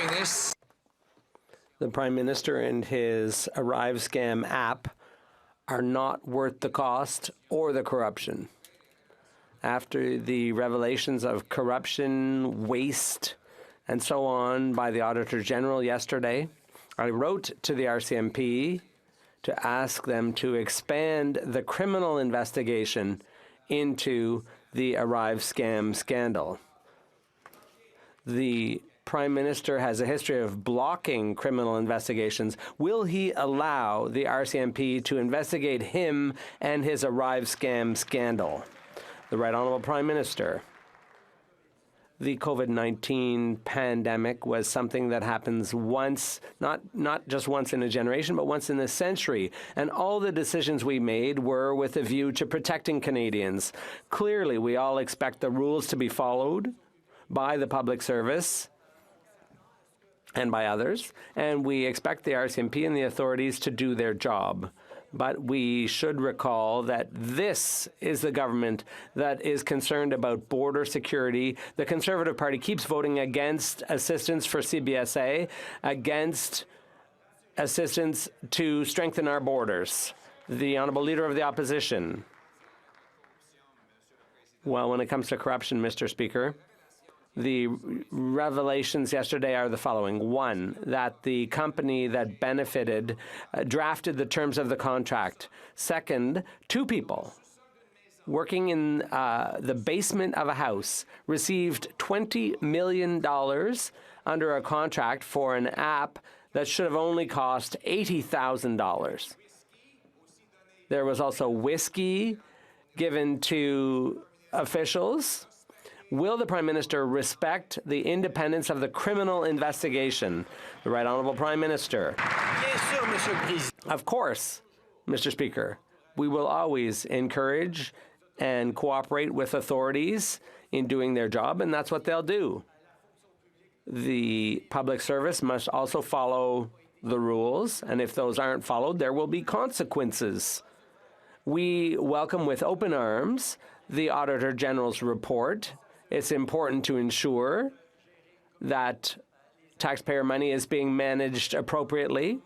doing this. The Prime Minister and his ArriveCan app are not worth the cost or the corruption. After the revelations of corruption, waste, and so on by the Auditor General yesterday, I wrote to the RCMP to ask them to expand the criminal investigation into the ArriveCan scandal. The Prime Minister has a history of blocking criminal investigations. Will he allow the RCMP to investigate him and his ArriveCan scandal? The Right Honourable Prime Minister. The COVID-19 pandemic was something that happens once, not just once in a generation, but once in a century. And all the decisions we made were with a view to protecting Canadians. Clearly, we all expect the rules to be followed by the public service and by others, and we expect the RCMP and the authorities to do their job. But we should recall that this is the government that is concerned about border security. The Conservative Party keeps voting against assistance for CBSA, against assistance to strengthen our borders. The Honourable Leader of the Opposition. Well, when it comes to corruption, Mr. Speaker, the revelations yesterday are the following. One, that the company that benefited drafted the terms of the contract. Second, two people working in the basement of a house received $20 million under a contract for an app that should have only cost $80,000. There was also whiskey given to officials. Will the Prime Minister respect the independence of the criminal investigation? The Right Honourable Prime Minister. Of course, Mr. Speaker. We will always encourage and cooperate with authorities in doing their job, and that's what they'll do. The public service must also follow the rules, and if those aren't followed, there will be consequences. We welcome with open arms the Auditor General's report. It's important to ensure that taxpayer money is being managed appropriately,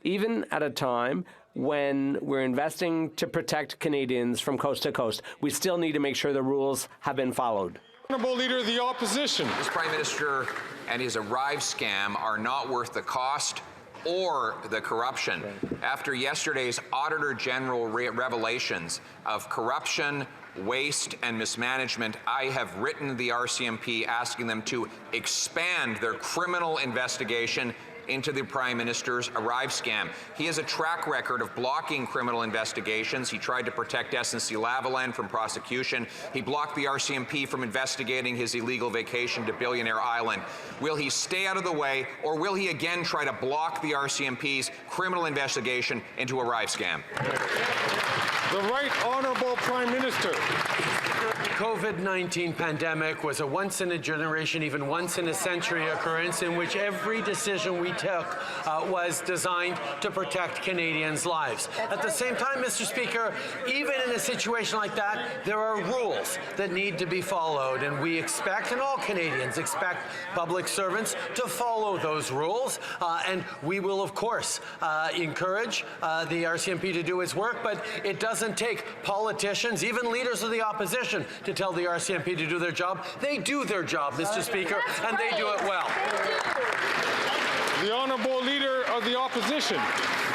even at a time when we're investing to protect Canadians from coast to coast. We still need to make sure the rules have been followed. Honourable Leader of the Opposition. This Prime Minister and his ArriveCan are not worth the cost or the corruption. After yesterday's Auditor General revelations of corruption, waste and mismanagement, I have written the RCMP asking them to expand their criminal investigation into the Prime Minister's ArriveCan. He has a track record of blocking criminal investigations. He tried to protect SNC-Lavalin from prosecution. He blocked the RCMP from investigating his illegal vacation to Billionaire Island. Will he stay out of the way, or will he again try to block the RCMP's criminal investigation into ArriveCan? The Right Honourable Prime Minister. The COVID-19 pandemic was a once-in-a-generation, even once-in-a-century occurrence in which every decision we took was designed to protect Canadians' lives. At the same time, Mr. Speaker, even in a situation like that, there are rules that need to be followed, and we expect, and all Canadians expect, public servants to follow those rules, and we will, of course, encourage the RCMP to do its work, but it doesn't take politicians, even leaders of the opposition, to tell the RCMP to do their job. They do their job, Mr. Speaker, and they do it well. The Honourable Leader of the Opposition.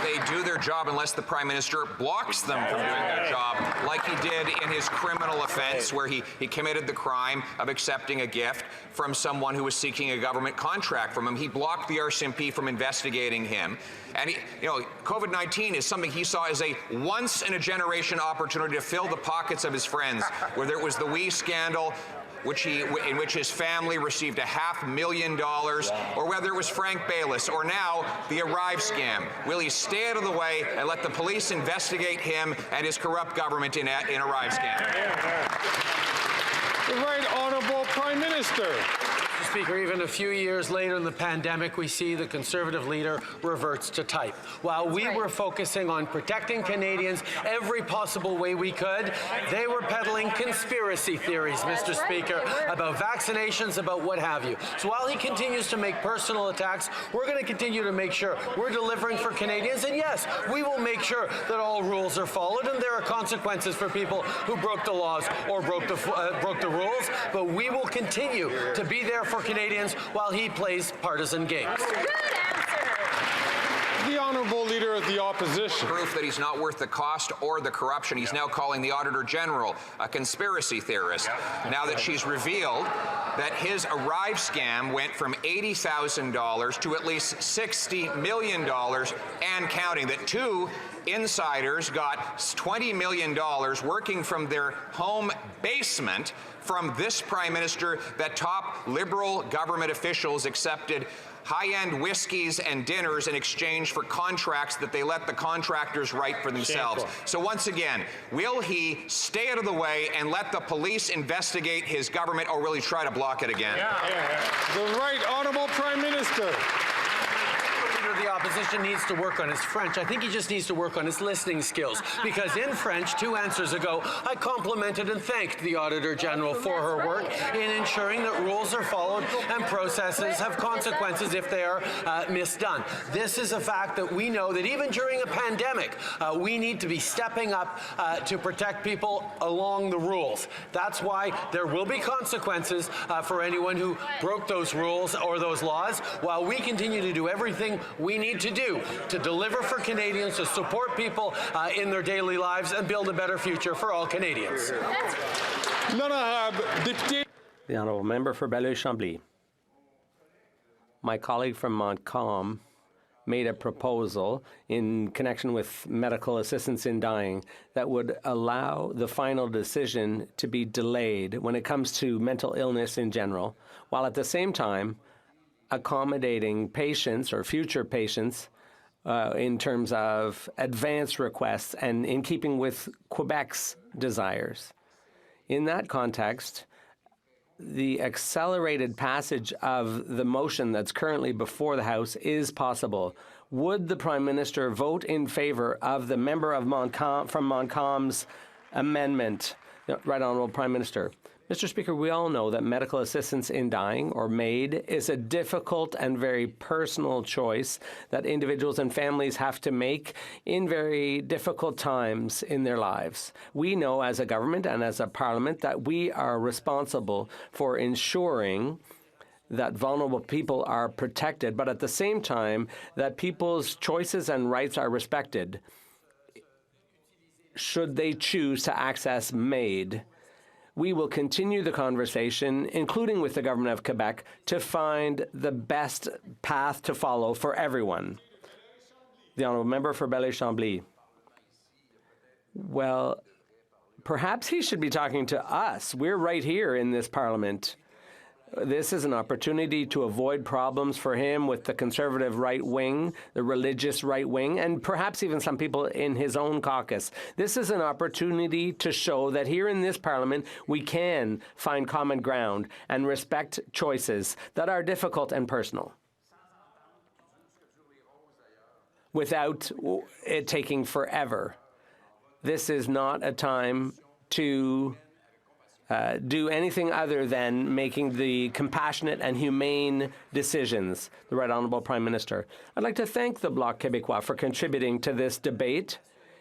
They do their job unless the Prime Minister blocks them from doing their job, like he did in his criminal offence, where he committed the crime of accepting a gift from someone who was seeking a government contract from him. He blocked the RCMP from investigating him. And COVID-19 is something he saw as a once-in-a-generation opportunity to fill the pockets of his friends, whether it was the WE scandal, in which his family received $500,000, or whether it was Frank Baylis, or now the ArriveCan. Will he stay out of the way and let the police investigate him and his corrupt government in ArriveCan? The Right Honourable Prime Minister. Mr. Speaker, even a few years later in the pandemic, we see the Conservative leader reverts to type. While we were focusing on protecting Canadians every possible way we could, they were peddling conspiracy theories, Mr. Speaker, about vaccinations, about what have you. So while he continues to make personal attacks, we're going to continue to make sure we're delivering for Canadians. And yes, we will make sure that all rules are followed, and there are consequences for people who broke the laws or broke the rules. But we will continue to be there for Canadians while he plays partisan games. Good answer. The Honourable Leader of the Opposition. Proof that he's not worth the cost or the corruption. He's now calling the Auditor General a conspiracy theorist. Now that she's revealed that his Arrive scam went from $80,000 to at least $60 million and counting. That two insiders got $20 million working from their home basement from this Prime Minister, that top Liberal government officials accepted high-end whiskeys and dinners in exchange for contracts that they let the contractors write for themselves. So once again, will he stay out of the way and let the police investigate his government, or will he try to block it again? The Right Honourable Prime Minister. The opposition needs to work on his French. I think he just needs to work on his listening skills, because in French, 2 answers ago, I complimented and thanked the Auditor General for her work in ensuring that rules are followed and processes have consequences if they are misdone. This is a fact that we know that even during a pandemic, we need to be stepping up to protect people along the rules. That's why there will be consequences for anyone who broke those rules or those laws, while we continue to do everything we need to do to deliver for Canadians, to support people in their daily lives and build a better future for all Canadians. The Honourable Member for Belleuil-Chambly. My colleague from Montcalm made a proposal in connection with medical assistance in dying that would allow the final decision to be delayed when it comes to mental illness in general, while at the same time accommodating patients or future patients in terms of advance requests and in keeping with Quebec's desires. In that context, the accelerated passage of the motion that's currently before the House is possible. Would the Prime Minister vote in favour of the member of from Montcalm's amendment? Right Honourable Prime Minister. Mr. Speaker, we all know that medical assistance in dying, or MAiD, is a difficult and very personal choice that individuals and families have to make in very difficult times in their lives. We know as a government and as a parliament that we are responsible for ensuring that vulnerable people are protected, but at the same time that people's choices and rights are respected should they choose to access MAiD. We will continue the conversation, including with the Government of Quebec, to find the best path to follow for everyone. The Honourable Member for Belleuil-Chambly. Well, perhaps he should be talking to us. We're right here in this Parliament. This is an opportunity to avoid problems for him with the conservative right wing, the religious right wing, and perhaps even some people in his own caucus. This is an opportunity to show that here in this Parliament we can find common ground and respect choices that are difficult and personal, without it taking forever. This is not a time to do anything other than making the compassionate and humane decisions. The Right Honourable Prime Minister. I'd like to thank the Bloc Québécois for contributing to this debate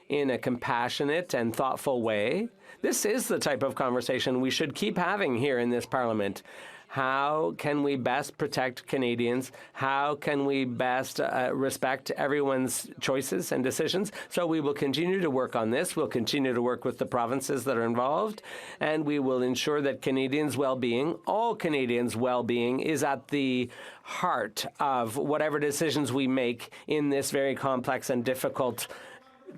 in a compassionate and thoughtful way. This is the type of conversation we should keep having here in this Parliament. How can we best protect Canadians? How can we best respect everyone's choices and decisions? So we will continue to work on this. We'll continue to work with the provinces that are involved, and we will ensure that Canadians' well-being, all Canadians' well-being, is at the heart of whatever decisions we make in this very complex and difficult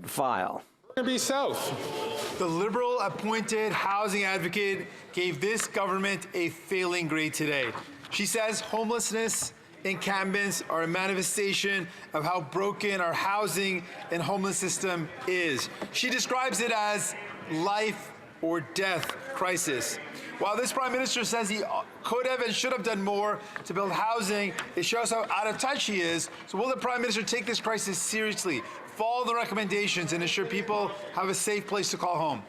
file. Be South. The Liberal-appointed housing advocate gave this government a failing grade today. She says homelessness encampments are a manifestation of how broken our housing and homeless system is. She describes it as life or death crisis. While this Prime Minister says he could have and should have done more to build housing, it shows how out of touch he is. So will the Prime Minister take this crisis seriously, follow the recommendations, and ensure people have a safe place to call home?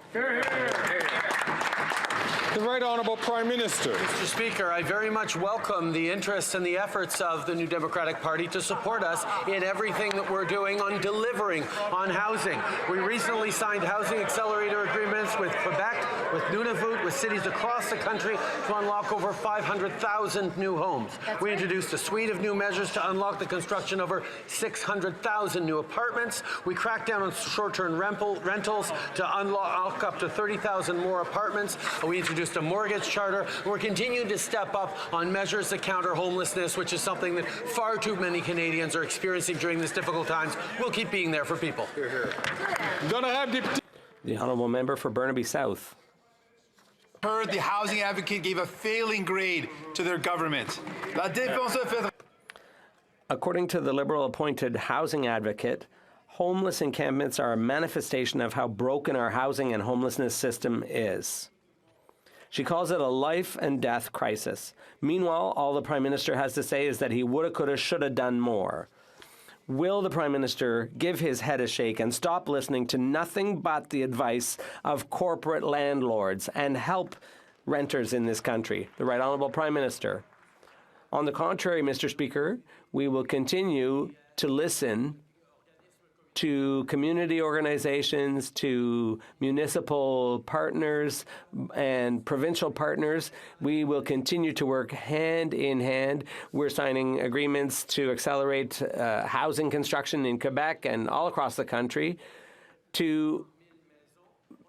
The Right Honourable Prime Minister. Mr. Speaker, I very much welcome the interests and the efforts of the New Democratic Party to support us in everything that we're doing on delivering on housing. We recently signed housing accelerator agreements with Quebec, with Nunavut, with cities across the country to unlock over 500,000 new homes. We introduced a suite of new measures to unlock the construction of over 600,000 new apartments. We cracked down on short-term rentals to unlock up to 30,000 more apartments. We introduced a mortgage charter. We're continuing to step up on measures to counter homelessness, which is something that far too many Canadians are experiencing during these difficult times. We'll keep being there for people. The honourable member for Burnaby South. Heard the housing advocate gave a failing grade to their government. According to the Liberal-appointed housing advocate, homeless encampments are a manifestation of how broken our housing and homelessness system is. She calls it a life and death crisis. Meanwhile, all the Prime Minister has to say is that he woulda, coulda, shoulda done more. Will the Prime Minister give his head a shake and stop listening to nothing but the advice of corporate landlords and help renters in this country? The Right Honourable Prime Minister. On the contrary, Mr. Speaker, we will continue to listen to community organizations, to municipal partners and provincial partners. We will continue to work hand in hand. We're signing agreements to accelerate housing construction in Quebec and all across the country to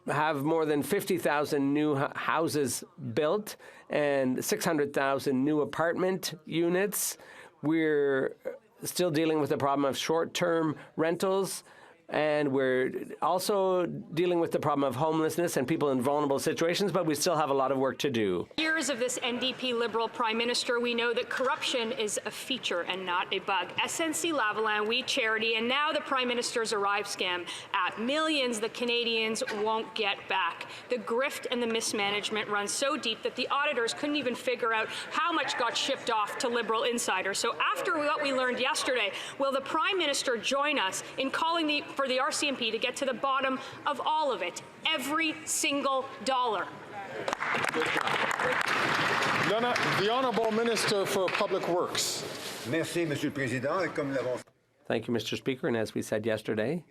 have more than 50,000 new houses built and 600,000 new apartment units. We're still dealing with the problem of short-term rentals, and we're also dealing with the problem of homelessness and people in vulnerable situations, but we still have a lot of work to do. Years of this NDP Liberal Prime Minister, we know that corruption is a feature and not a bug. SNC Lavalin, We Charity, and now the Prime Minister's ArriveCan app. Millions the Canadians won't get back. The grift and the mismanagement run so deep that the auditors couldn't even figure out how much got shipped off to Liberal insiders. So after what we learned yesterday, will the Prime Minister join us in calling for the RCMP to get to the bottom of all of it, every single dollar? The Honourable Minister for Public Works. Merci, Monsieur le Président. Thank you, Mr. Speaker. And as we said yesterday,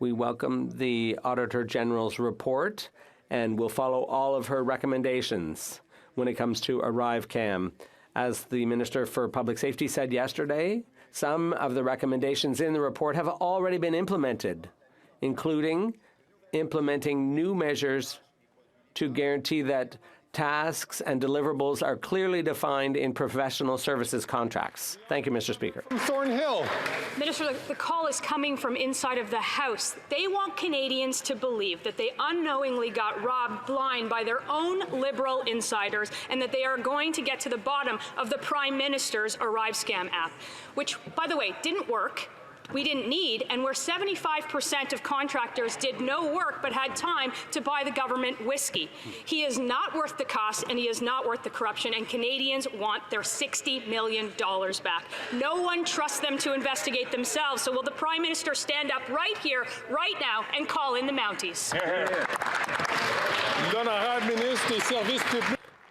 we welcome the Auditor General's report and will follow all of her recommendations when it comes to ArriveCan. As the Minister for Public Safety said yesterday, some of the recommendations in the report have already been implemented, including implementing new measures to guarantee that tasks and deliverables are clearly defined in professional services contracts. Thank you, Mr. Speaker. Thornhill. Minister, the call is coming from inside of the House. They want Canadians to believe that they unknowingly got robbed blind by their own Liberal insiders and that they are going to get to the bottom of the Prime Minister's ArriveCan app, which, by the way, didn't work. We didn't need, and where 75% of contractors did no work but had time to buy the government whiskey. He is not worth the cost, and he is not worth the corruption, and Canadians want their $60 million back. No one trusts them to investigate themselves, so will the Prime Minister stand up right here, right now, and call in the Mounties?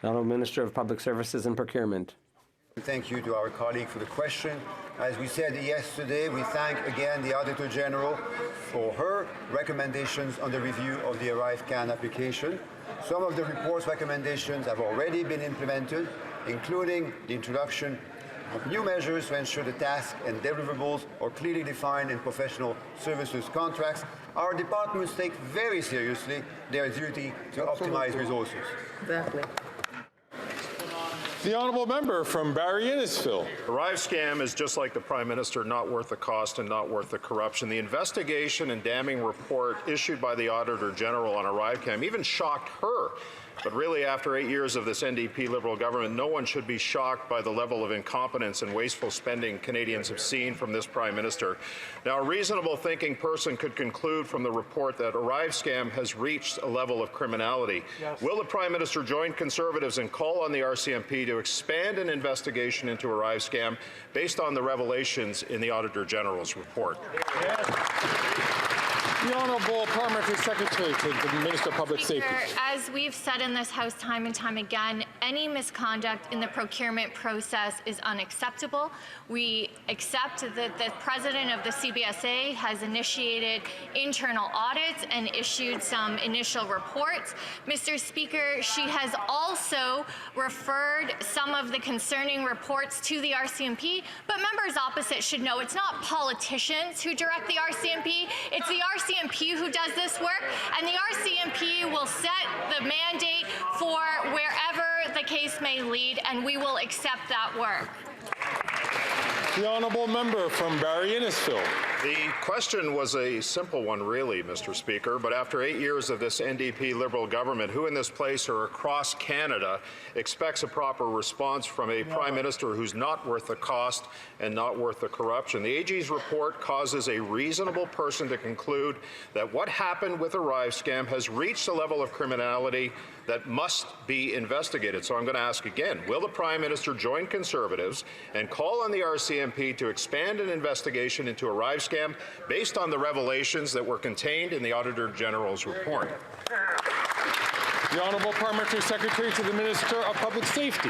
Honourable Minister of Public Services and Procurement. Thank you to our colleague for the question. As we said yesterday, we thank again the Auditor General for her recommendations on the review of the ArriveCan application. Some of the report's recommendations have already been implemented, including the introduction of new measures to ensure the tasks and deliverables are clearly defined in professional services contracts. Our departments take very seriously their duty to optimize resources. Exactly. The Honourable Member from Barrie-Innisfil. ArriveCan is just like the Prime Minister, not worth the cost and not worth the corruption. The investigation and damning report issued by the Auditor General on ArriveCan even shocked her. But really, after 8 years of this NDP Liberal government, no one should be shocked by the level of incompetence and wasteful spending Canadians have seen from this Prime Minister. Now, a reasonable thinking person could conclude from the report that ArriveCan has reached a level of criminality. Yes. Will the Prime Minister join Conservatives and call on the RCMP to expand an investigation into ArriveCan based on the revelations in the Auditor General's report? Yes. The Honourable Parliamentary Secretary to the Minister of Public Safety. As we've said in this House time and time again, any misconduct in the procurement process is unacceptable. We accept that the President of the CBSA has initiated internal audits and issued some initial reports. Mr. Speaker, she has also referred some of the concerning reports to the RCMP, but members opposite should know it's not politicians who direct the RCMP, it's the RCMP who does this work, and the RCMP will set the mandate for wherever the case may lead, and we will accept that work. The Honourable Member from Barrie-Innisfil. The question was a simple one, really, Mr. Speaker, but after 8 years of this NDP Liberal government, who in this place or across Canada expects a proper response from a Prime Minister who's not worth the cost and not worth the corruption? The AG's report causes a reasonable person to conclude that what happened with ArriveCan has reached a level of criminality that must be investigated. So I'm going to ask again, will the Prime Minister join Conservatives and call on the RCMP to expand an investigation into ArriveCan based on the revelations that were contained in the Auditor General's report? The Honourable Parliamentary Secretary to the Minister of Public Safety.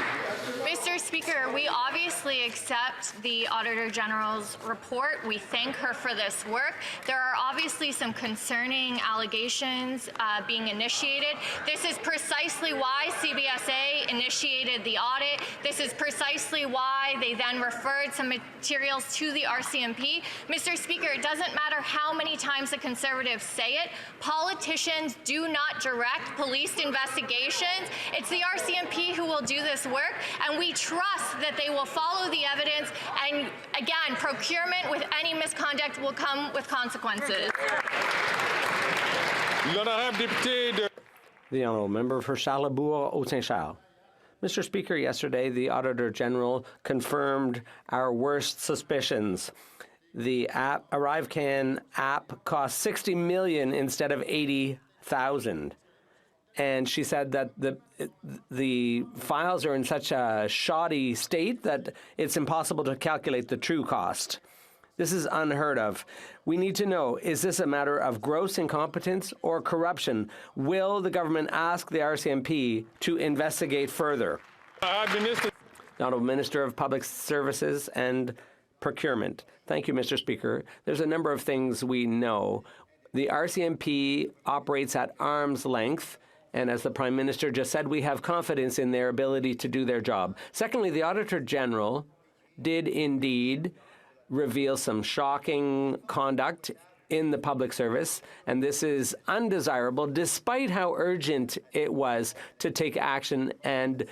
Mr. Speaker, we obviously accept the Auditor General's report. We thank her for this work. There are obviously some concerning allegations being initiated. This is precisely why CBSA initiated the audit. This is precisely why they then referred some materials to the RCMP. Mr. Speaker, it doesn't matter how many times the Conservatives say it. Politicians do not direct police investigations. It's the RCMP who will do this work, and we trust that they will follow the evidence, and again, procurement with any misconduct will come with consequences. The Honourable Member for Charlesbourg-Haute-Saint-Charles. Mr. Speaker, yesterday the Auditor General confirmed our worst suspicions. The ArriveCan app cost $60 million instead of $80,000. And she said that the files are in such a shoddy state that it's impossible to calculate the true cost. This is unheard of. We need to know, is this a matter of gross incompetence or corruption? Will the government ask the RCMP to investigate further? The Honourable Minister of Public Services and Procurement. Thank you, Mr. Speaker. There's a number of things we know. The RCMP operates at arm's length. And as the Prime Minister just said, we have confidence in their ability to do their job. Secondly, the Auditor General did indeed reveal some shocking conduct in the public service, and this is undesirable, despite how urgent it was to take action and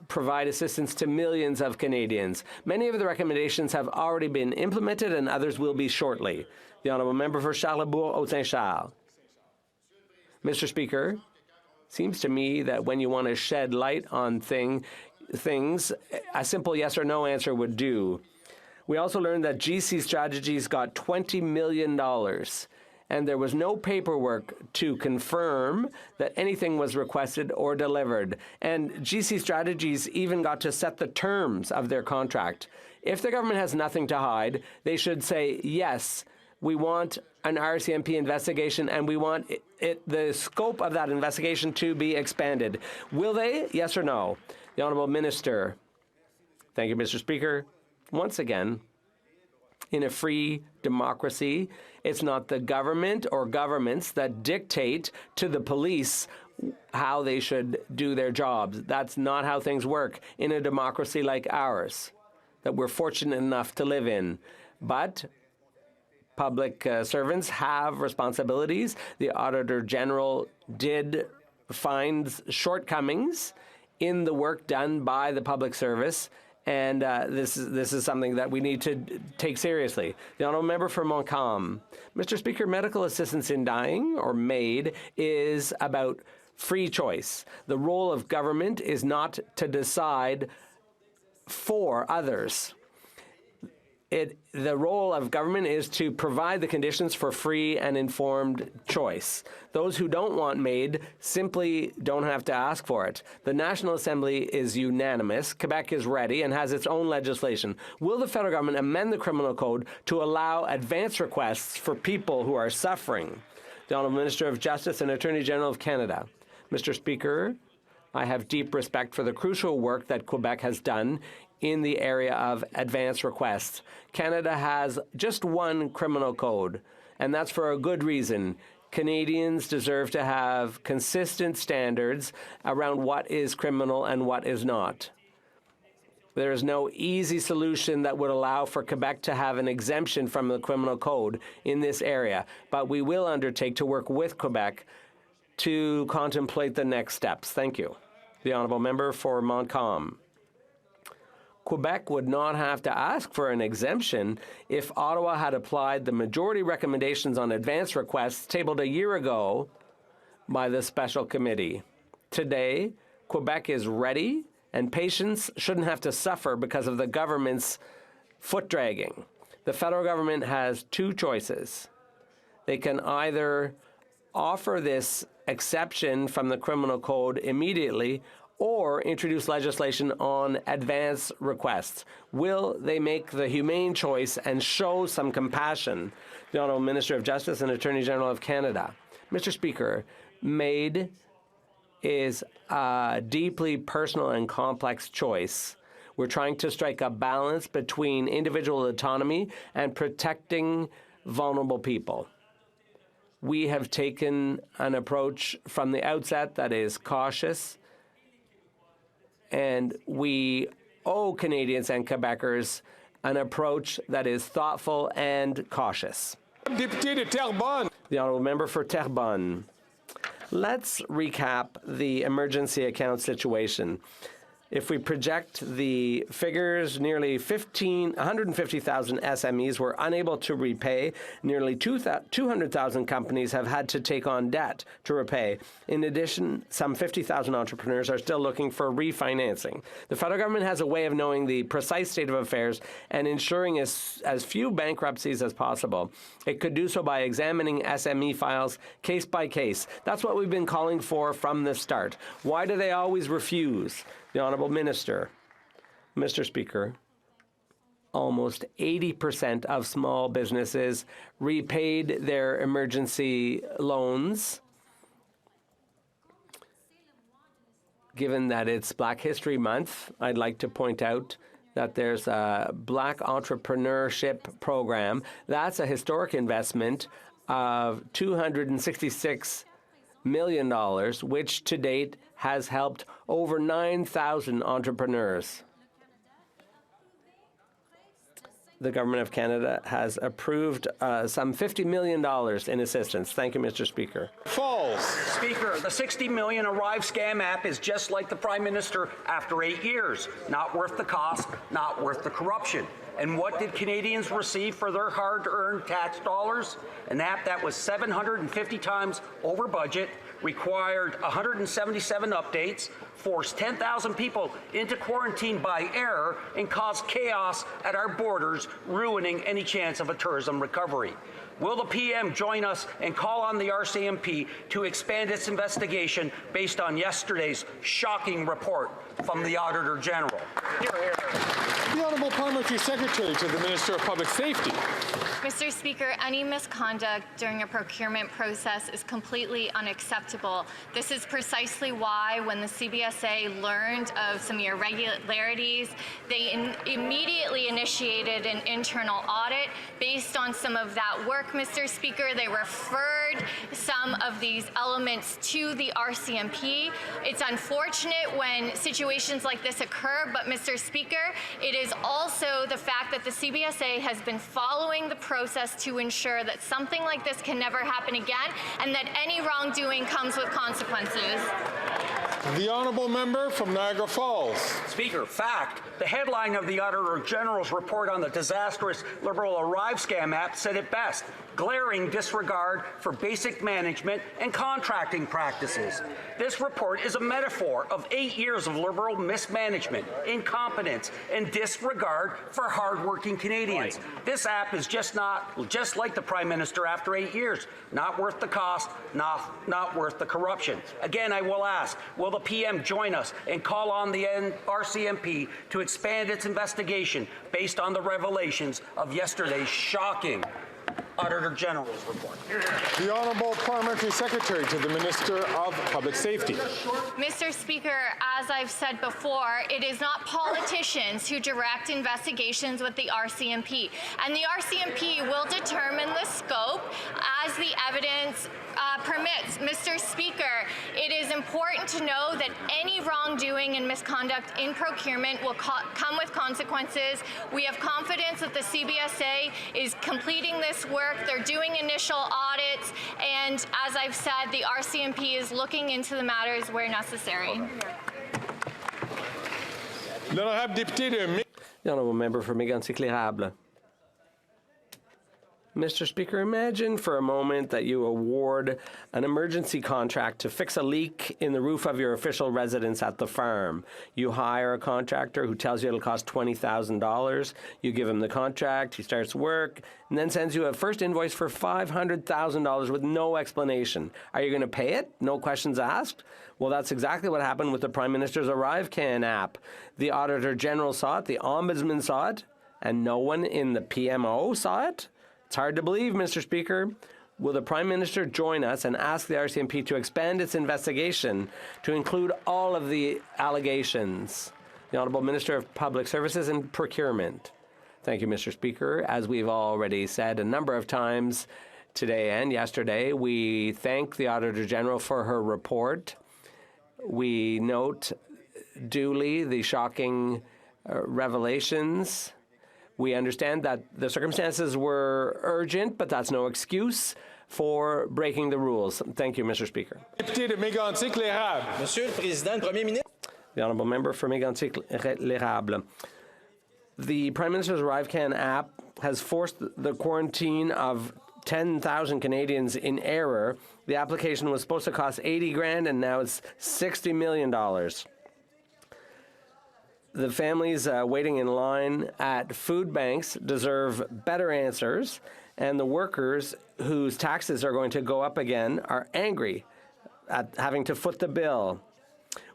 provide assistance to millions of Canadians. Many of the recommendations have already been implemented, and others will be shortly. The Honourable Member for Charlesbourg-Haute-Saint-Charles. Mr. Speaker, seems to me that when you want to shed light on things, a simple yes or no answer would do. We also learned that GC Strategies got $20 million, and there was no paperwork to confirm that anything was requested or delivered. And GC Strategies even got to set the terms of their contract. If the government has nothing to hide, they should say, yes, we want an RCMP investigation, and we want the scope of that investigation to be expanded. Will they? Yes or no? The Honourable Minister. Thank you, Mr. Speaker. Once again, in a free democracy, it's not the government or governments that dictate to the police how they should do their jobs. That's not how things work in a democracy like ours that we're fortunate enough to live in. But public servants have responsibilities. The Auditor General did find shortcomings in the work done by the public service, and this is something that we need to take seriously. The Honourable Member for Montcalm. Mr. Speaker, medical assistance in dying, or MAiD, is about free choice. The role of government is not to decide for others. The role of government is to provide the conditions for free and informed choice. Those who don't want MAiD simply don't have to ask for it. The National Assembly is unanimous. Quebec is ready and has its own legislation. Will the federal government amend the criminal code to allow advance requests for people who are suffering? The Honourable Minister of Justice and Attorney General of Canada. Mr. Speaker, I have deep respect for the crucial work that Quebec has done in the area of advance requests. Canada has just one criminal code, and that's for a good reason. Canadians deserve to have consistent standards around what is criminal and what is not. There is no easy solution that would allow for Quebec to have an exemption from the criminal code in this area, but we will undertake to work with Quebec to contemplate the next steps. Thank you. The Honourable Member for Montcalm. Quebec would not have to ask for an exemption if Ottawa had applied the majority recommendations on advance requests tabled a year ago by the special committee. Today, Quebec is ready, and patients shouldn't have to suffer because of the government's foot dragging. The federal government has two choices. They can either offer this exception from the criminal code immediately or introduce legislation on advance requests. Will they make the humane choice and show some compassion? The Honourable Minister of Justice and Attorney General of Canada. Mr. Speaker, MAiD is a deeply personal and complex choice. We're trying to strike a balance between individual autonomy and protecting vulnerable people. We have taken an approach from the outset that is cautious, and we owe Canadians and Quebecers an approach that is thoughtful and cautious. Député de Terrebonne. The Honourable Member for Terrebonne. Let's recap the emergency account situation. If we project the figures, nearly 150,000 SMEs were unable to repay. Nearly 200,000 companies have had to take on debt to repay. In addition, some 50,000 entrepreneurs are still looking for refinancing. The federal government has a way of knowing the precise state of affairs and ensuring as few bankruptcies as possible. It could do so by examining SME files case by case. That's what we've been calling for from the start. Why do they always refuse? The Honourable Minister. Mr. Speaker, almost 80% of small businesses repaid their emergency loans. Given that it's Black History Month, I'd like to point out that there's a Black Entrepreneurship Program. That's a historic investment of $266 million, which to date has helped over 9,000 entrepreneurs. The Government of Canada has approved some $50 million in assistance. Thank you, Mr. Speaker. Falls. Speaker, the $60 million ArriveCan app is just like the Prime Minister after 8 years. Not worth the cost, not worth the corruption. And what did Canadians receive for their hard-earned tax dollars? An app that was 750 times over budget, required 177 updates, forced 10,000 people into quarantine by error, and caused chaos at our borders, ruining any chance of a tourism recovery. Will the PM join us and call on the RCMP to expand its investigation based on yesterday's shocking report from the Auditor General? Hear, hear. The Honourable Parliamentary Secretary to the Minister of Public Safety. Mr. Speaker, any misconduct during a procurement process is completely unacceptable. This is precisely why when the CBSA learned of some irregularities, they immediately initiated an internal audit. Based on some of that work, Mr. Speaker, they referred some of these elements to the RCMP. It's unfortunate when situations like this occur, but Mr. Speaker, it is also the fact that the CBSA has been following the process to ensure that something like this can never happen again and that any wrongdoing comes with consequences. The honourable member from Niagara Falls. Speaker, fact. The headline of the Auditor General's report on the disastrous Liberal ArriveCan app said it best. Glaring disregard for basic management and contracting practices. This report is a metaphor of 8 years of Liberal mismanagement, incompetence, and disregard for hardworking Canadians. Right. This app is just like the Prime Minister after 8 years. Not worth the cost, not worth the corruption. Again, I will ask, will the PM join us and call on the RCMP to expand its investigation based on the revelations of yesterday's shocking Auditor General's report? The Honourable Parliamentary Secretary to the Minister of Public Safety. Mr. Speaker, as I've said before, it is not politicians who direct investigations with the RCMP, and the RCMP will determine the scope as the evidence permits. Mr. Speaker, it is important to know that any wrongdoing and misconduct in procurement will come with consequences. We have confidence that the CBSA is completing this work. They're doing initial audits, and as I've said, the RCMP is looking into the matters where necessary. The honourable member for Mégantic-L'Érable. Mr. Speaker, imagine for a moment that you award an emergency contract to fix a leak in the roof of your official residence at the farm. You hire a contractor who tells you it'll cost $20,000. You give him the contract, he starts work, and then sends you a first invoice for $500,000 with no explanation. Are you going to pay it? No questions asked? Well, that's exactly what happened with the Prime Minister's ArriveCan app. The Auditor General saw it, the Ombudsman saw it, and no one in the PMO saw it? It's hard to believe, Mr. Speaker. Will the Prime Minister join us and ask the RCMP to expand its investigation to include all of the allegations? The Honourable Minister of Public Services and Procurement. Thank you, Mr. Speaker. As we've already said a number of times today and yesterday, we thank the Auditor General for her report. We note duly the shocking revelations. We understand that the circumstances were urgent, but that's no excuse for breaking the rules. Thank you, Mr. Speaker. Député de Mégantic-L'Érable. Monsieur le Président, Premier ministre. The honourable member for Mégantic-L'Érable. The Prime Minister's ArriveCan app has forced the quarantine of 10,000 Canadians in error. The application was supposed to cost $80,000, and now it's $60 million. The families waiting in line at food banks deserve better answers, and the workers whose taxes are going to go up again are angry at having to foot the bill.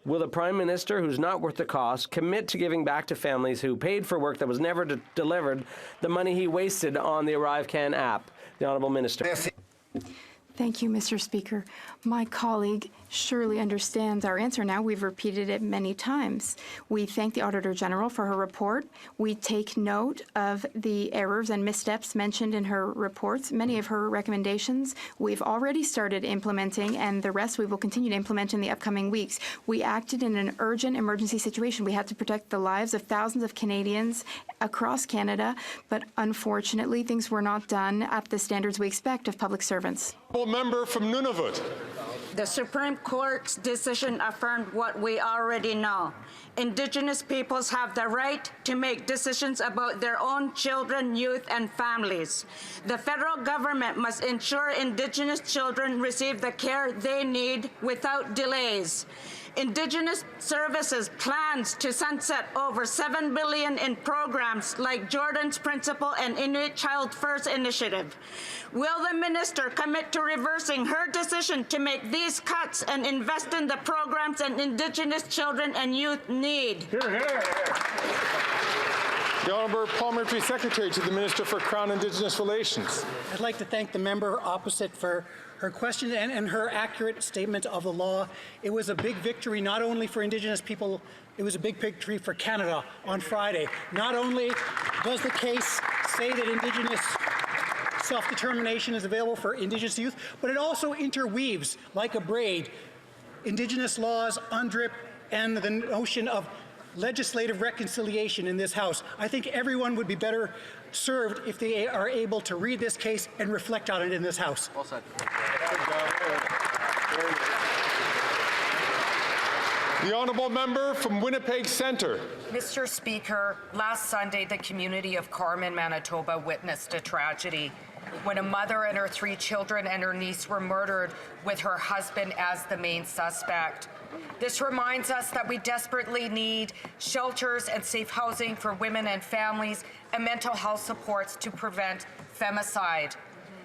Will the Prime Minister, who's not worth the cost, commit to giving back to families who paid for work that was never delivered the money he wasted on the ArriveCan app? The Honourable Minister. Thank you, Mr. Speaker. My colleague surely understands our answer now. We've repeated it many times. We thank the Auditor General for her report. We take note of the errors and missteps mentioned in her reports. Many of her recommendations we've already started implementing, and the rest we will continue to implement in the upcoming weeks. We acted in an urgent emergency situation. We had to protect the lives of thousands of Canadians across Canada, but unfortunately, things were not done at the standards we expect of public servants. Member from Nunavut. The Supreme Court's decision affirmed what we already know. Indigenous peoples have the right to make decisions about their own children, youth, and families. The federal government must ensure Indigenous children receive the care they need without delays. Indigenous Services plans to sunset over $7 billion in programs like Jordan's Principle and Inuit Child First Initiative. Will the minister commit to reversing her decision to make these cuts and invest in the programs that Indigenous children and youth need? Hear, hear. The Honourable Parliamentary Secretary to the Minister for Crown Indigenous Relations. I'd like to thank the member opposite for her question and her accurate statement of the law. It was a big victory not only for Indigenous people, it was a big victory for Canada on Friday. Not only does the case say that Indigenous self-determination is available for Indigenous youth, but it also interweaves, like a braid, Indigenous laws, UNDRIP, and the notion of legislative reconciliation in this House. I think everyone would be better served if they are able to read this case and reflect on it in this House. Well said. The honourable member from Winnipeg Centre. Mr. Speaker, last Sunday, the community of Carman, Manitoba witnessed a tragedy when a mother and her 3 children and her niece were murdered with her husband as the main suspect. This reminds us that we desperately need shelters and safe housing for women and families and mental health supports to prevent femicide.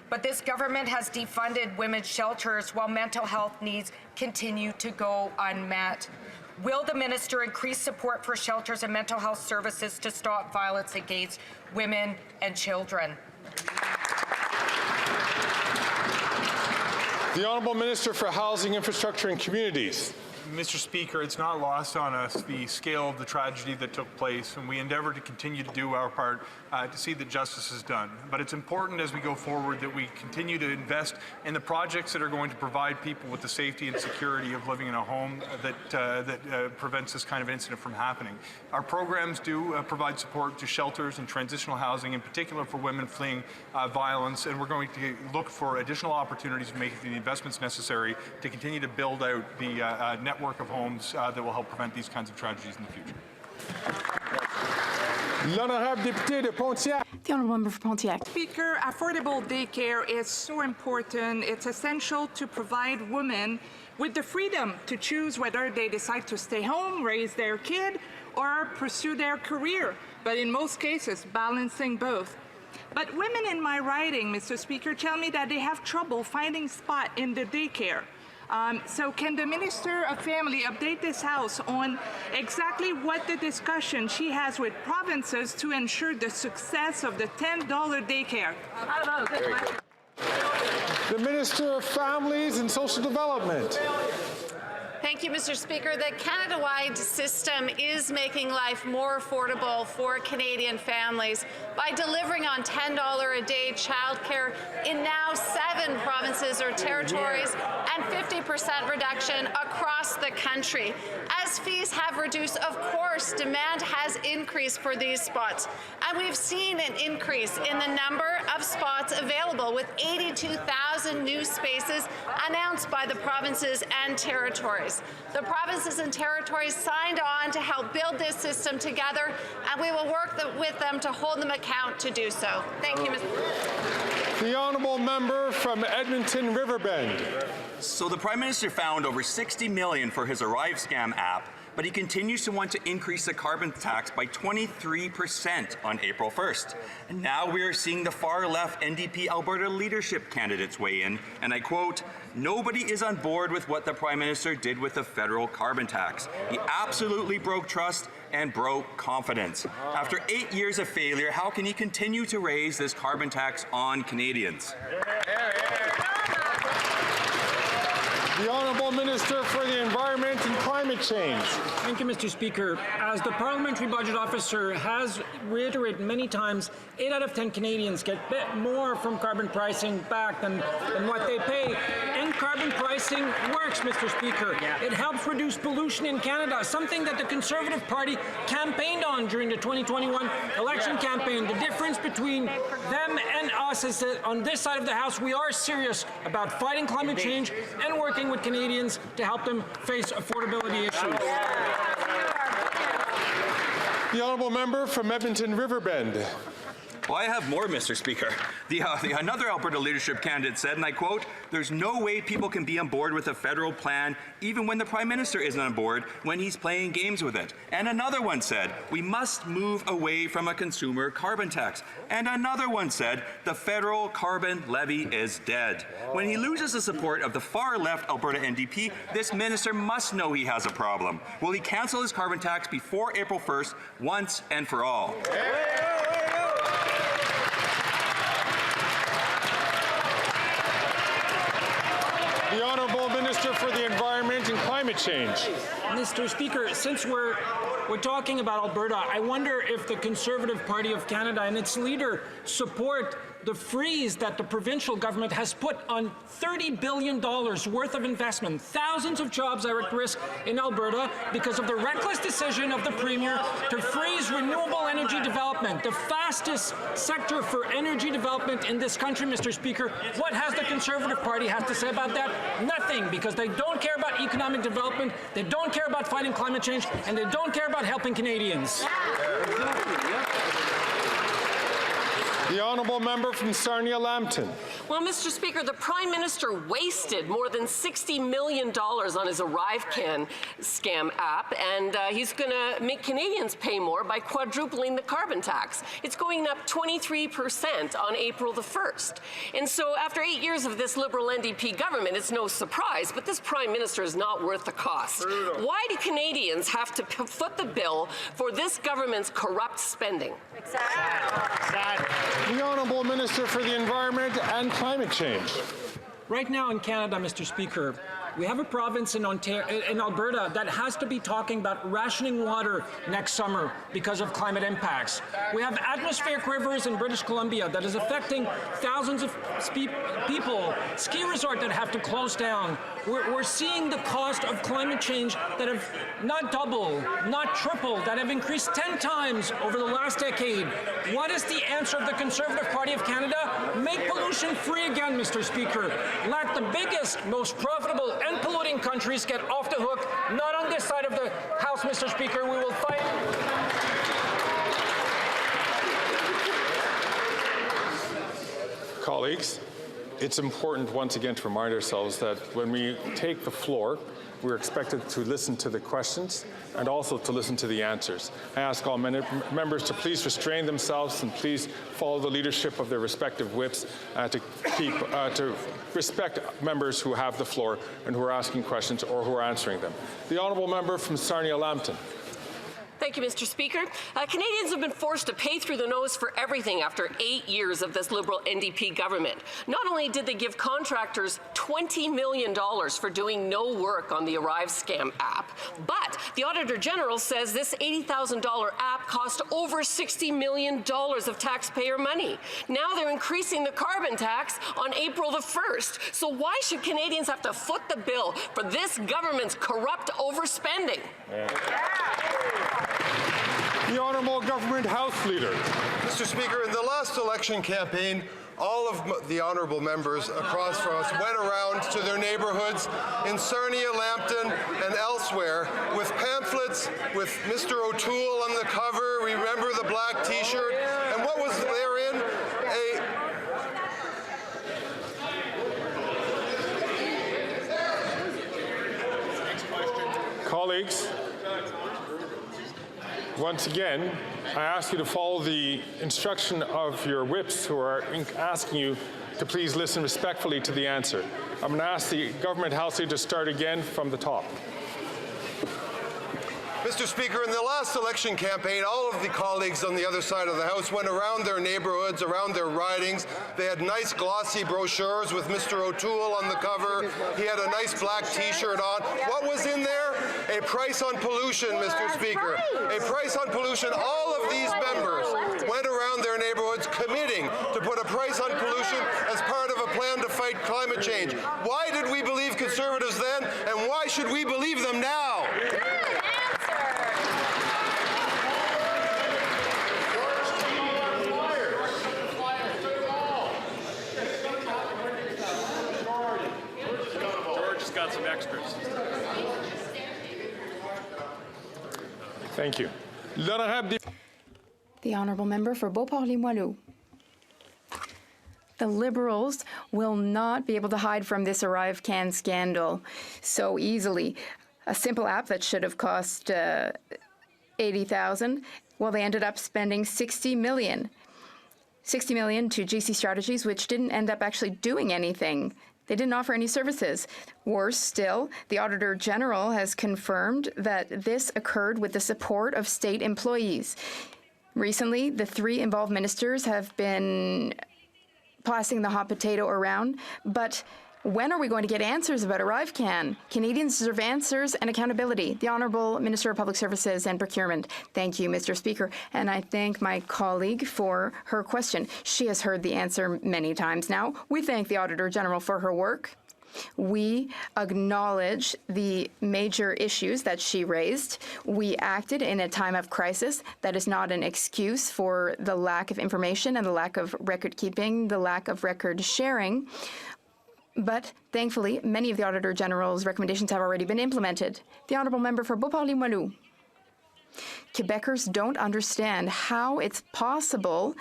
But this government has defunded women's shelters while mental health needs continue to go unmet. Will the minister increase support for shelters and mental health services to stop violence against women and children? The Honourable Minister for Housing, Infrastructure and Communities. Mr. Speaker, it's not lost on us the scale of the tragedy that took place, and we endeavour to continue to do our part to see that justice is done. But it's important as we go forward that we continue to invest in the projects that are going to provide people with the safety and security of living in a home that prevents this kind of incident from happening. Our programs do provide support to shelters and transitional housing, in particular for women fleeing violence, and we're going to look for additional opportunities to make the investments necessary to continue to build out the network of homes that will help prevent these kinds of tragedies in the future. L'honorable député de Pontiac. The honourable member for Pontiac. Speaker, affordable daycare is so important. It's essential to provide women with the freedom to choose whether they decide to stay home, raise their kid, or pursue their career, but in most cases, balancing both. But women in my riding, Mr. Speaker, tell me that they have trouble finding spot in the daycare. So can the Minister of Family update this House on exactly what the discussion she has with provinces to ensure the success of the $10 daycare? The Minister of Families and Social Development. Thank you, Mr. Speaker. The Canada-wide system is making life more affordable for Canadian families by delivering on $10 a day childcare in now 7 provinces or territories and 50% reduction across the country. As fees have reduced, of course, demand has increased for these spots. And we've seen an increase in the number of spots available, with 82,000 new spaces announced by the provinces and territories. The provinces and territories signed on to help build this system together, and we will work with them to hold them account to do so. Thank you, Mr. President. The honourable member from Edmonton Riverbend. So the Prime Minister found over $60 million for his ArriveCan app, but he continues to want to increase the carbon tax by 23% on April 1st. And now we are seeing the far-left NDP Alberta leadership candidates weigh in, and I quote, "Nobody is on board with what the Prime Minister did with the federal carbon tax. He absolutely broke trust and broke confidence. After 8 years of failure, how can he continue to raise this carbon tax on Canadians?" The Honourable Minister for the Environment and Climate Change. Thank you, Mr. Speaker. As the Parliamentary Budget Officer has reiterated many times, 8 out of 10 Canadians get a bit more from carbon pricing back than what they pay. And carbon pricing works, Mr. Speaker. It helps reduce pollution in Canada, something that the Conservative Party campaigned on during the 2021 election campaign. The difference between them and us is that on this side of the House, we are serious about fighting climate change and working with Canadians to help them face affordability issues. The honourable member from Edmonton Riverbend. Well, I have more, Mr. Speaker. Another Alberta leadership candidate said, and I quote, "There's no way people can be on board with a federal plan, even when the Prime Minister isn't on board, when he's playing games with it." And another one said, "We must move away from a consumer carbon tax." And another one said, "The federal carbon levy is dead." When he loses the support of the far-left Alberta NDP, this minister must know he has a problem. Will he cancel his carbon tax before April 1st, once and for all? The Honourable Minister for the Environment and Climate Change. Mr. Speaker, since we're talking about Alberta, I wonder if the Conservative Party of Canada and its leader support the freeze that the provincial government has put on $30 billion worth of investment. Thousands of jobs are at risk in Alberta because of the reckless decision of the Premier to freeze renewable energy development, the fastest sector for energy development in this country, Mr. Speaker. What has the Conservative Party have to say about that? Nothing, because they don't care about economic development, they don't care about fighting climate change, and they don't care about helping Canadians. The honourable member from Sarnia-Lambton. Well, Mr. Speaker, the Prime Minister wasted more than $60 million on his ArriveCan scam app, and he's going to make Canadians pay more by quadrupling the carbon tax. It's going up 23% on April the 1st. And so after 8 years of this Liberal NDP government, it's no surprise, but this Prime Minister is not worth the cost. Why do Canadians have to foot the bill for this government's corrupt spending? The Honourable Minister for the Environment and Climate Change. Right now in Canada, Mr. Speaker, we have a province in Alberta that has to be talking about rationing water next summer because of climate impacts. We have atmospheric rivers in British Columbia that is affecting thousands of people, ski resorts that have to close down. We're seeing the cost of climate change that have not doubled, not tripled, that have increased 10 times over the last decade. What is the answer of the Conservative Party of Canada? Make pollution free again, Mr. Speaker. Let the biggest, most profitable and polluting countries get off the hook. Not on this side of the House, Mr. Speaker. We will fight. Colleagues, it's important once again to remind ourselves that when we take the floor, we're expected to listen to the questions and also to listen to the answers. I ask all members to please restrain themselves and please follow the leadership of their respective whips to respect members who have the floor and who are asking questions or who are answering them. The honourable member from Sarnia-Lambton. Thank you, Mr. Speaker. Canadians have been forced to pay through the nose for everything after 8 years of this Liberal NDP government. Not only did they give contractors $20 million for doing no work on the ArriveCan app, but the Auditor General says this $80,000 app cost over $60 million of taxpayer money. Now they're increasing the carbon tax on April the 1st. So why should Canadians have to foot the bill for this government's corrupt overspending? The Honourable Government House Leader. Mr. Speaker, in the last election campaign, all of the honourable members across from us went around to their neighbourhoods in Sarnia, Lambton, and elsewhere with pamphlets with Mr. O'Toole on the cover. Remember the black T-shirt? And what was therein? Colleagues, once again, I ask you to follow the instruction of your whips who are asking you to please listen respectfully to the answer. I'm going to ask the Government House Leader to start again from the top. Mr. Speaker, in the last election campaign, all of the colleagues on the other side of the House went around their neighbourhoods, around their ridings. They had nice glossy brochures with Mr. O'Toole on the cover. He had a nice black T-shirt on. What was in there? A price on pollution, Mr. Speaker. A price on pollution. All of these members went around their neighbourhoods committing to put a price on pollution as part of a plan to fight climate change. Why did we believe Conservatives then, and why should we believe them now? Got some extras. Thank you. The Honourable Member for Beauport-Limoilou. The Liberals will not be able to hide from this ArriveCan scandal so easily. A simple app that should have cost $80,000, well, they ended up spending $60 million. $60 million to GC Strategies, which didn't end up actually doing anything. They didn't offer any services. Worse still, the Auditor General has confirmed that this occurred with the support of state employees. Recently, the three involved ministers have been passing the hot potato around, but When are we going to get answers about ArriveCan? Canadians deserve answers and accountability. The Honourable Minister of Public Services and Procurement. Thank you, Mr. Speaker. And I thank my colleague for her question. She has heard the answer many times now. We thank the Auditor General for her work. We acknowledge the major issues that she raised. We acted in a time of crisis. That is not an excuse for the lack of information and the lack of record keeping, the lack of record sharing. But thankfully, many of the Auditor General's recommendations have already been implemented. The Honourable Member for Beauport-Limoilou. Quebecers don't understand how it's possible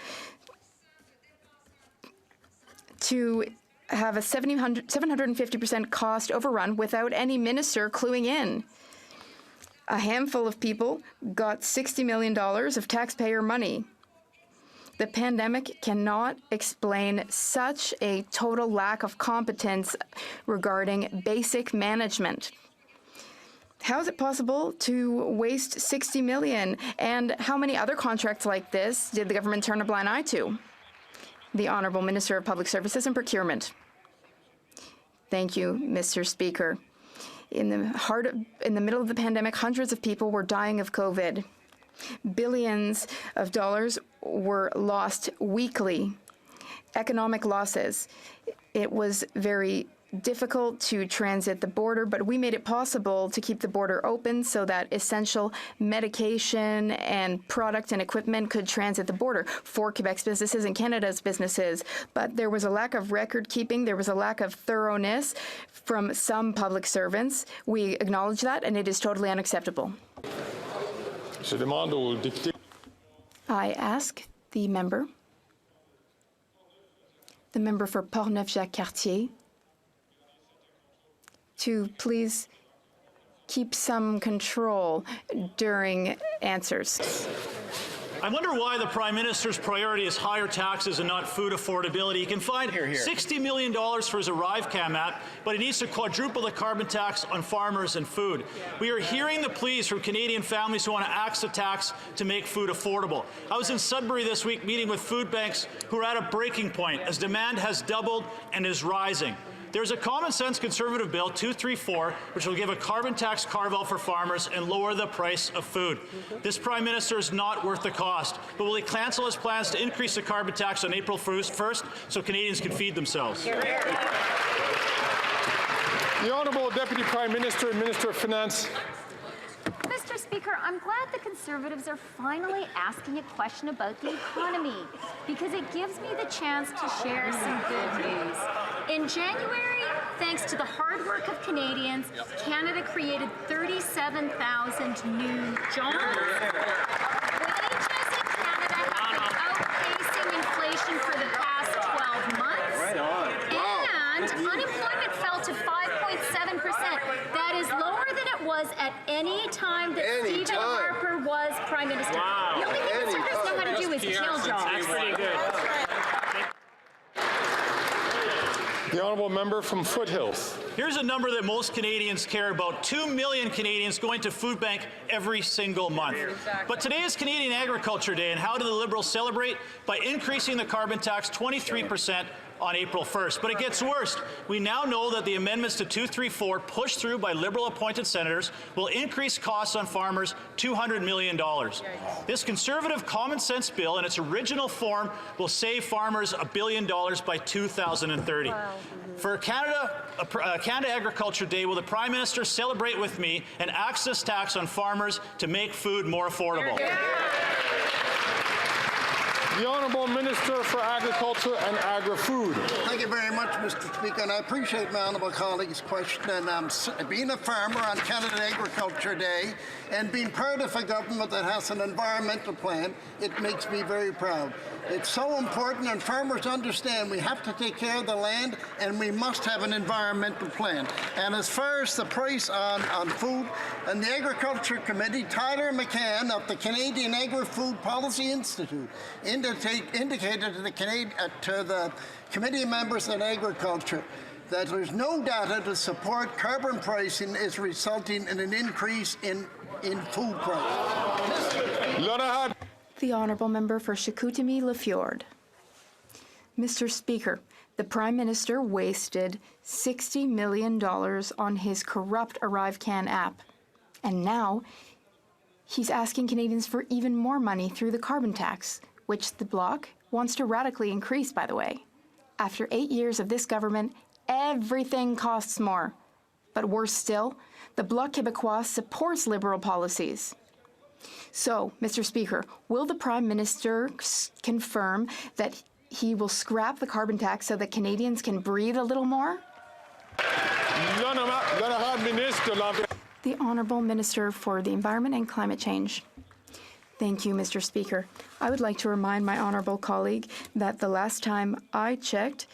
to have a 750% cost overrun without any minister cluing in. A handful of people got $60 million of taxpayer money. The pandemic cannot explain such a total lack of competence regarding basic management. How is it possible to waste $60 million? And how many other contracts like this did the government turn a blind eye to? The Honourable Minister of Public Services and Procurement. Thank you, Mr. Speaker. In the middle of the pandemic, hundreds of people were dying of COVID. Billions of dollars were lost weekly. Economic losses. It was very difficult to transit the border, but we made it possible to keep the border open so that essential medication and product and equipment could transit the border for Quebec's businesses and Canada's businesses. But there was a lack of record keeping. There was a lack of thoroughness from some public servants. We acknowledge that, and it is totally unacceptable. I ask the member for Portneuf-Jacques-Cartier, to please keep some control during answers. I wonder why the Prime Minister's priority is higher taxes and not food affordability. He can find $60 million for his ArriveCan app, but he needs to quadruple the carbon tax on farmers and food. We are hearing the pleas from Canadian families who want to axe the tax to make food affordable. I was in Sudbury this week meeting with food banks who are at a breaking point as demand has doubled and is rising. There's a common-sense Conservative bill, 234, which will give a carbon tax carve-out for farmers and lower the price of food. This Prime Minister is not worth the cost, but will he cancel his plans to increase the carbon tax on April 1st so Canadians can feed themselves? The Honourable Deputy Prime Minister and Minister of Finance. Mr. Speaker, I'm glad the Conservatives are finally asking a question about the economy, because it gives me the chance to share some good news. In January, thanks to the hard work of Canadians, Canada created 37,000 new jobs. Wages in Canada have been outpacing inflation for the past 12 months. Right on. And unemployment fell to 5.7%. That is lower than it was at any time that Stephen Harper was Prime Minister. Wow. The only thing Conservatives know how to do is kill jobs. That's pretty good. The Honourable Member from Foothills. Here's a number that most Canadians care about. 2 million Canadians going to food bank every single month. But today is Canadian Agriculture Day, and how do the Liberals celebrate? By increasing the carbon tax 23% on April 1st. But it gets worse. We now know that the amendments to 234 pushed through by Liberal-appointed senators will increase costs on farmers $200 million. This Conservative common-sense bill in its original form will save farmers $1 billion by 2030. Wow. For Canada Agriculture Day, will the Prime Minister celebrate with me an access tax on farmers to make food more affordable? The Honourable Minister for Agriculture and Agri-Food. Thank you very much, Mr. Speaker, and I appreciate my honourable colleague's question. And being a farmer on Canada Agriculture Day and being part of a government that has an environmental plan, it makes me very proud. It's so important, and farmers understand we have to take care of the land and we must have an environmental plan. And as far as the price on food, and the Agriculture Committee, Tyler McCann of the Canadian Agri-Food Policy Institute indicated to the committee members on agriculture that there's no data to support carbon pricing is resulting in an increase in food prices. The Honourable Member for Chicoutimi-Le Fjord. Mr. Speaker, The Prime Minister wasted $60 million on his corrupt ArriveCan app. And now, he's asking Canadians for even more money through the carbon tax, which the Bloc wants to radically increase, by the way. After 8 years of this government, everything costs more. But worse still, the Bloc Québécois supports Liberal policies. So, Mr. Speaker, will the Prime Minister confirm that he will scrap the carbon tax so that Canadians can breathe a little more? The Honourable Minister for the Environment and Climate Change. Thank you, Mr. Speaker. I would like to remind my honourable colleague that the last time I checked,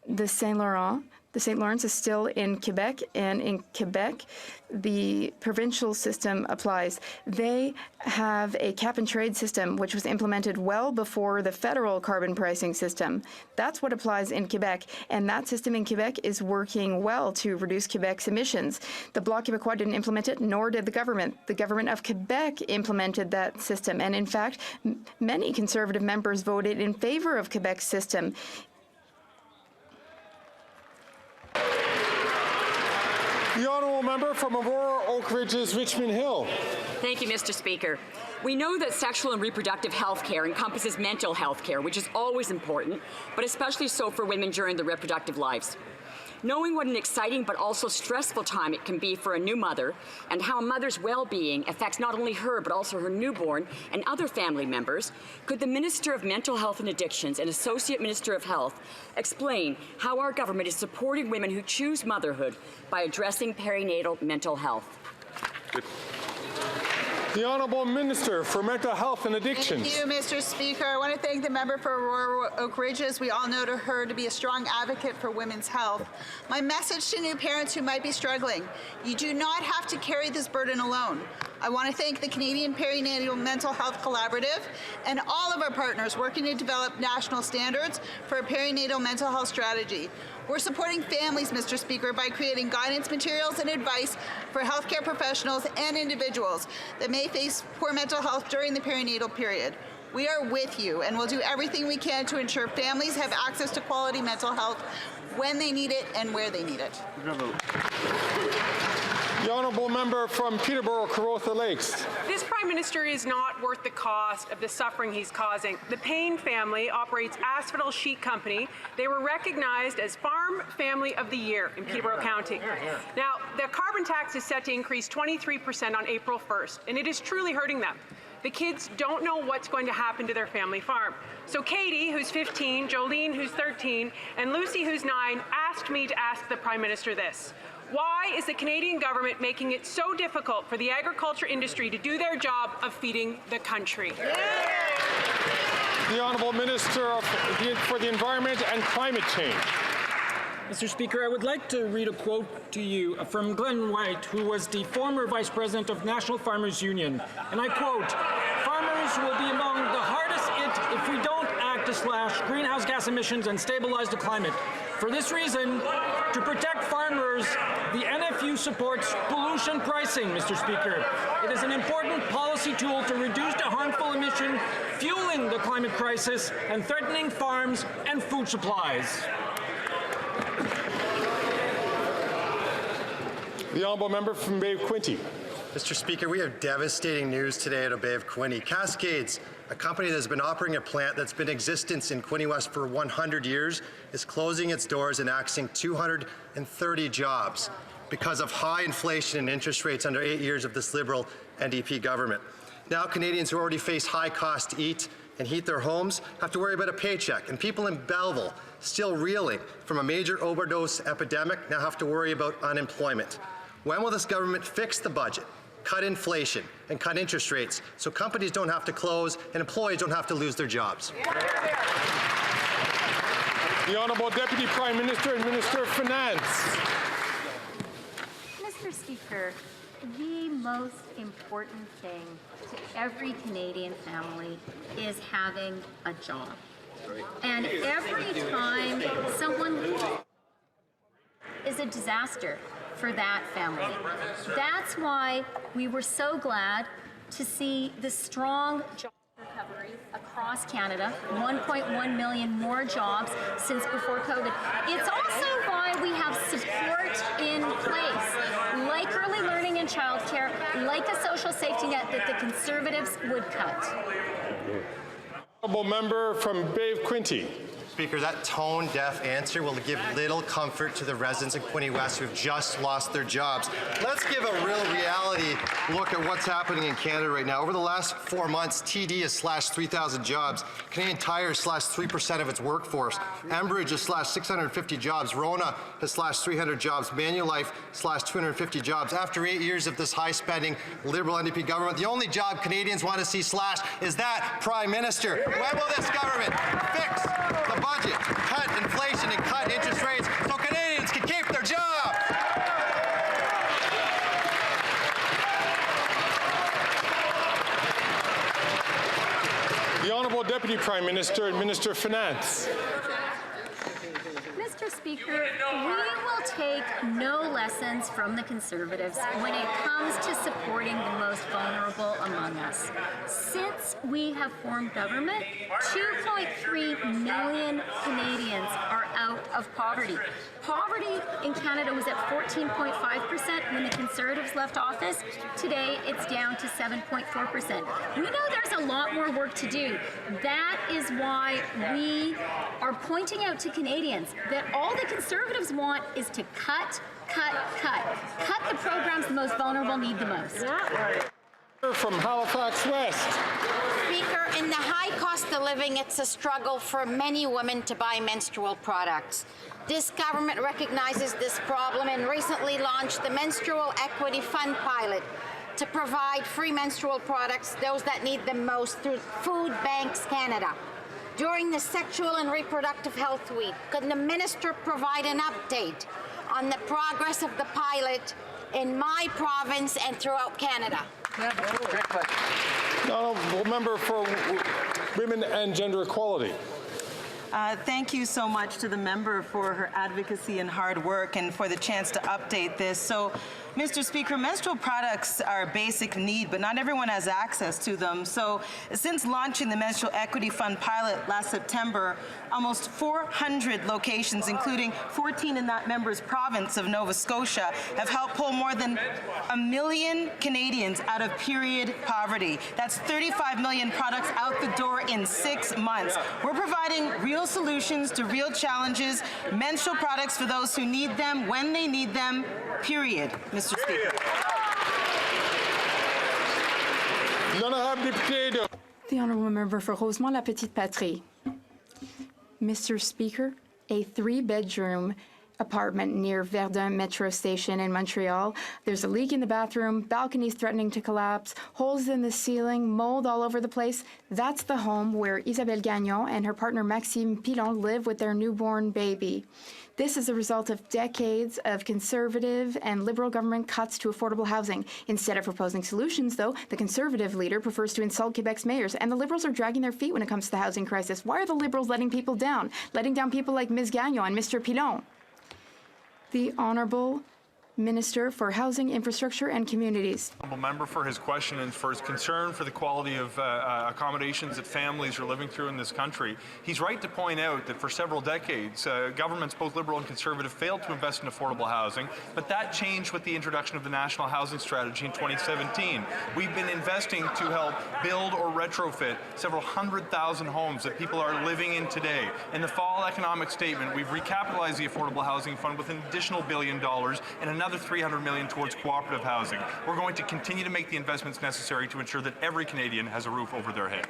the St. Lawrence is still in Quebec, and in Quebec, the provincial system applies. They have a cap-and-trade system, which was implemented well before the federal carbon pricing system. That's what applies in Quebec, and that system in Quebec is working well to reduce Quebec's emissions. The Bloc Québécois didn't implement it, nor did the government. The government of Quebec implemented that system, and in fact, many Conservative members voted in favor of Quebec's system. The honourable member from Aurora Oak Ridges, Richmond Hill. Thank you, Mr. Speaker. We know that sexual and reproductive health care encompasses mental health care, which is always important, but especially so for women during their reproductive lives. Knowing what an exciting but also stressful time it can be for a new mother and how a mother's well-being affects not only her but also her newborn and other family members, could the Minister of Mental Health and Addictions and Associate Minister of Health explain how our government is supporting women who choose motherhood by addressing perinatal mental health? The Honourable Minister for Mental Health and Addictions. Thank you, Mr. Speaker. I want to thank the member for Aurora Oak Ridges. We all know her to be a strong advocate for women's health. My message to new parents who might be struggling: you do not have to carry this burden alone. I want to thank the Canadian Perinatal Mental Health Collaborative and all of our partners working to develop national standards for a perinatal mental health strategy. We're supporting families, Mr. Speaker, by creating guidance materials and advice for healthcare professionals and individuals that may face poor mental health during the perinatal period. We are with you, and we'll do everything we can to ensure families have access to quality mental health when they need it and where they need it. The honourable member from Peterborough, Kawartha Lakes. This Prime Minister is not worth the cost of the suffering he's causing. The Payne family operates Asphodel Sheet Company. They were recognized as Farm Family of the Year in Peterborough County. Now, the carbon tax is set to increase 23% on April 1st, and it is truly hurting them. The kids don't know what's going to happen to their family farm. So Katie, who's 15, Jolene, who's 13, and Lucy, who's 9, asked me to ask the Prime Minister this. Why is the Canadian government making it so difficult for the agriculture industry to do their job of feeding the country? The Honourable Minister for the Environment and Climate Change. Mr. Speaker, I would like to read a quote to you from Glenn White, who was the former Vice President of National Farmers Union. And I quote, "Farmers will be among the hardest hit if we don't act to slash greenhouse gas emissions and stabilize the climate. For this reason, to protect farmers, the NFU supports pollution pricing, Mr. Speaker. It is an important policy tool to reduce the harmful emission fueling the climate crisis and threatening farms and food supplies." The honourable member from Bay of Quinte. Mr. Speaker, we have devastating news today out of Bay of Quinte. Cascades, a company that has been operating a plant that's been in existence in Quinte West for 100 years, is closing its doors and axing 230 jobs because of high inflation and interest rates under 8 years of this Liberal NDP government. Now Canadians who already face high costs to eat and heat their homes have to worry about a paycheck, and people in Belleville, still reeling from a major overdose epidemic, now have to worry about unemployment. When will this government fix the budget, cut inflation, and cut interest rates so companies don't have to close and employees don't have to lose their jobs? The Honourable Deputy Prime Minister and Minister of Finance. Mr. Speaker, the most important thing to every Canadian family is having a job. And every time someone is a disaster for that family. That's why we were so glad to see the strong job recovery across Canada, 1.1 million more jobs since before COVID. It's also why we have support in place, like early learning and childcare, like a social safety net that the Conservatives would cut. Honourable member from Bay Quinte. Speaker, that tone-deaf answer will give little comfort to the residents in Quinte West who've just lost their jobs. Let's give a real reality look at what's happening in Canada right now. Over the last 4 months, TD has slashed 3,000 jobs. Canadian Tire has slashed 3% of its workforce. Enbridge has slashed 650 jobs. Rona has slashed 300 jobs. Manulife slashed 250 jobs. After 8 years of this high-spending Liberal NDP government, the only job Canadians want to see slashed is that Prime Minister. When will this government fix the budget, cut inflation, and cut interest rates so Canadians can keep their jobs? The Honourable Deputy Prime Minister and Minister of Finance. Mr. Speaker, we will take no lessons from the Conservatives when it comes to supporting the most vulnerable among us. Since we have formed government, 2.3 million Canadians are out of poverty. Poverty in Canada was at 14.5% when the Conservatives left office. Today, it's down to 7.4%. We know there's a lot more work to do. That is why we are pointing out to Canadians that all the Conservatives want is to cut the programs the most vulnerable need the most. From Halifax West. Speaker, in the high cost of living, it's a struggle for many women to buy menstrual products. This government recognizes this problem and recently launched the Menstrual Equity Fund pilot to provide free menstrual products those that need them most through Food Banks Canada. During the Sexual and Reproductive Health Week, could the minister provide an update on the progress of the pilot in my province and throughout Canada? Honourable member for Women and Gender Equality. Thank you so much to the member for her advocacy and hard work and for the chance to update this. So, Mr. Speaker, menstrual products are a basic need, but not everyone has access to them. So, since launching the Menstrual Equity Fund pilot last September, almost 400 locations, including 14 in that member's province of Nova Scotia, have helped pull more than 1 million Canadians out of period poverty. That's 35 million products out the door in 6 months. We're providing real solutions to real challenges, menstrual products for those who need them, when they need them, period, Mr. Speaker. The Honourable Member for Rosemont-La Petite Patrie. Mr. Speaker, a 3-bedroom apartment near Verdun Metro Station in Montreal. There's a leak in the bathroom, balconies threatening to collapse, holes in the ceiling, mold all over the place. That's the home where Isabelle Gagnon and her partner Maxime Pilon live with their newborn baby. This is a result of decades of Conservative and Liberal government cuts to affordable housing. Instead of proposing solutions, though, the Conservative leader prefers to insult Quebec's mayors, and the Liberals are dragging their feet when it comes to the housing crisis. Why are the Liberals letting people down? Letting down people like Ms. Gagnon and Mr. Pilon? The Honourable Minister for Housing, Infrastructure and Communities. Honourable member for his question and for his concern for the quality of accommodations that families are living through in this country. He's right to point out that for several decades, governments, both Liberal and Conservative, failed to invest in affordable housing, but that changed with the introduction of the National Housing Strategy in 2017. We've been investing to help build or retrofit several 100,000 homes that people are living in today. In the fall economic statement, we've recapitalized the Affordable Housing Fund with an additional $1 billion and another $300 million towards cooperative housing. We're going to continue to make the investments necessary to ensure that every Canadian has a roof over their head.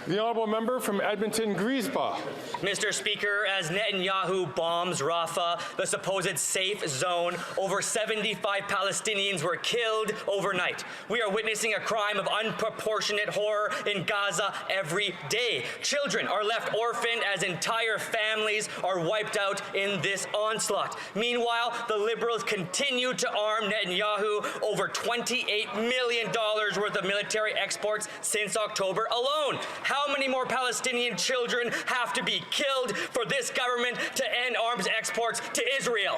The Honourable Member from Edmonton-Griesbach. Mr. Speaker, as Netanyahu bombs Rafah, the supposed safe zone, over 75 Palestinians were killed overnight. We are witnessing a crime of unproportionate horror in Gaza every day. Children are left orphaned as entire families are wiped out in this onslaught. Meanwhile, the Liberals continue to arm Netanyahu over $28 million worth of military exports since October alone. How many more Palestinian children have to be killed for this government to end arms exports to Israel?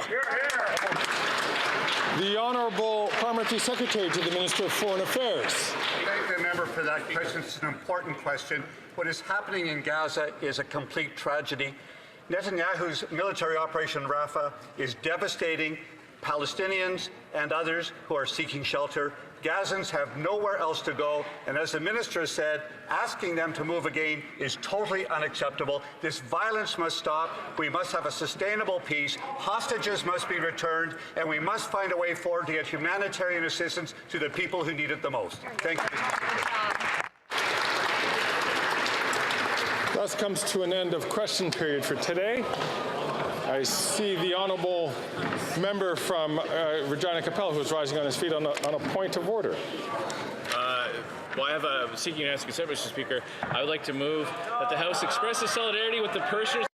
The Honourable Parliamentary Secretary to the Minister of Foreign Affairs. Thank the member for that question. It's an important question. What is happening in Gaza is a complete tragedy. Netanyahu's military operation Rafah is devastating Palestinians and others who are seeking shelter. Gazans have nowhere else to go, and as the minister said, asking them to move again is totally unacceptable. This violence must stop. We must have a sustainable peace. Hostages must be returned, and we must find a way forward to get humanitarian assistance to the people who need it the most. Thank you, Mr. Speaker. Thus comes to an end of question period for today. I see the honourable member from Regina Capel, who is rising on his feet on a point of order. Well, I have a seeking to ask consent, Mr. Speaker. I would like to move that the House expresses solidarity with the parishioners